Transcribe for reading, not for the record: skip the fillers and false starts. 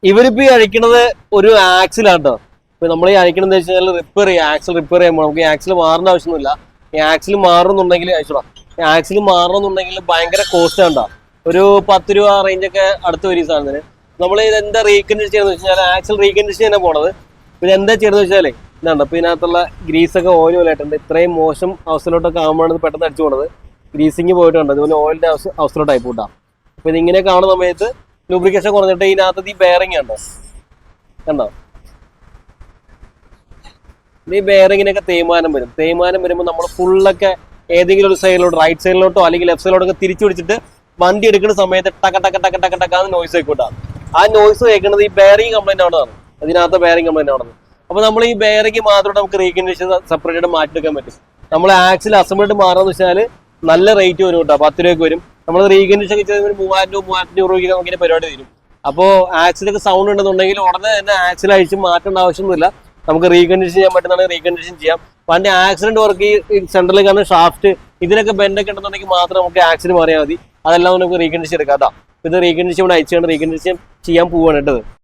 ഇവരിപ്പോ ഈ അഴിക്കണത് ഒരു ആക്സിലാണ് കേട്ടോ. ഇപ്പൊ നമ്മൾ ഈ അഴിക്കണമെന്ന് വെച്ച് കഴിഞ്ഞാൽ ആക്സിൽ റിപ്പയർ ചെയ്യുമ്പോൾ നമുക്ക് ഈ ആക്സിൽ മാറേണ്ട ആവശ്യമൊന്നുമില്ല. ഈ ആക്സിൽ മാറണമെന്നുണ്ടെങ്കിൽ അയച്ചോടാ, ഈ ആക്സിൽ മാറണമെന്നുണ്ടെങ്കിൽ ഭയങ്കര കോസ്റ്റ് ഉണ്ടോ, ഒരു 10 രൂപ റേഞ്ചൊക്കെ അടുത്ത് വരും ഈ സാധനത്തിന്. നമ്മൾ ഇത് എന്താ റീകണ്ടീഷൻ ചെയ്യുന്നത് വെച്ചാൽ ആക്സിൽ റീകണ്ടീഷൻ ചെയ്യാൻ പോണത്. പിന്നെ എന്താ ചെയ്യുന്നത് വെച്ചാലേ ഇതുണ്ട്, അപ്പൊ ഇതിനകത്തുള്ള ഗ്രീസൊക്കെ ഓയിൽ പോലായിട്ടുണ്ട്. ഇത്രയും മോശം അവസ്ഥയിലോട്ടൊക്കെ ആകുമ്പോഴാണ് പെട്ടെന്ന് അടിച്ചു പോണത്. ഗ്രീസിങ് പോയിട്ടുണ്ട്, അതുപോലെ ഓയിലിന്റെ അവസ്ഥയിലോട്ടായി പോട്ടാ. അപ്പൊ ഇതിങ്ങനെ കാണുന്ന സമയത്ത് ലൂബ്രിക്കേഷൻ കുറഞ്ഞിട്ട് ഇതിനകത്ത് ഈ ബെയറിംഗ് ഉണ്ടോ കണ്ടോ, ഈ ബെയറിങ്ങിനൊക്കെ തേയ്മാനം വരും. തേയ്മാനം വരുമ്പോൾ നമ്മൾ ഫുള്ളൊക്കെ ഏതെങ്കിലും ഒരു സൈഡിലോട്ട്, റൈറ്റ് സൈഡിലോട്ടോ അല്ലെങ്കിൽ ലെഫ്റ്റ് സൈഡിലോട്ടൊക്കെ തിരിച്ചു പിടിച്ചിട്ട് വണ്ടി എടുക്കുന്ന സമയത്ത് ടക്ക ടക്ക ടക്ക ടക്ക ടക്കാന്ന് നോയ്സ് ആയിക്കോട്ടാ. ആ നോയ്സ് കേൾക്കുന്നത് ഈ ബെയറിംഗ് കംപ്ലൈന്റ് ആണെന്നാണ്, ഇതിനകത്ത് ബെയറിംഗ് കംപ്ലൈന്റ് ആണെന്ന്. അപ്പൊ നമ്മൾ ഈ ബെയറിംഗ് മാത്രം നമുക്ക് റീകണ്ടീഷൻ സെപ്പറേറ്റ് ആയിട്ട് മാറ്റിയെടുക്കാൻ പറ്റും. നമ്മൾ ആക്സിൽ അസംബ്ലി മാറാന്ന് വെച്ചാൽ നല്ല റേറ്റ് വരും കേട്ടോ, 10 രൂപയ്ക്ക് വരും. നമ്മൾ റീകണ്ടീഷൻ ചെയ്ത് 3000 രൂപ 3500 രൂപയ്ക്ക് നമുക്ക് പരിപാടി തരും. അപ്പോൾ ആക്സിലൊക്കെ സൗണ്ട് ഉണ്ടെന്നുണ്ടെങ്കിൽ ഉടനെ തന്നെ ആക്സിൽ അഴിച്ച് മാറ്റേണ്ട ആവശ്യമൊന്നുമില്ല. നമുക്ക് റീകണ്ടീഷൻ ചെയ്യാൻ പറ്റുന്നതാണ് റീകണ്ടീഷൻ ചെയ്യാം. വണ്ടി ആക്സിഡന്റ് വർക്ക് ഈ സെൻട്രലിൽ കാണുന്ന ഷാഫ്റ്റ് ഇതിനൊക്കെ ബെൻഡൊക്കെ ഉണ്ടെന്നുണ്ടെങ്കിൽ മാത്രം നമുക്ക് ആക്സിഡന്റ് മാറിയാൽ മതി. അതെല്ലാം നമുക്ക് റീകണ്ടീഷൻ എടുക്കാം കേട്ടോ. ഇത് റീകണ്ടീഷൻ ഇവിടെ അയച്ചുകൊണ്ട് റീകണ്ടീഷൻ ചെയ്യാൻ പോവാണ് കേട്ടത്.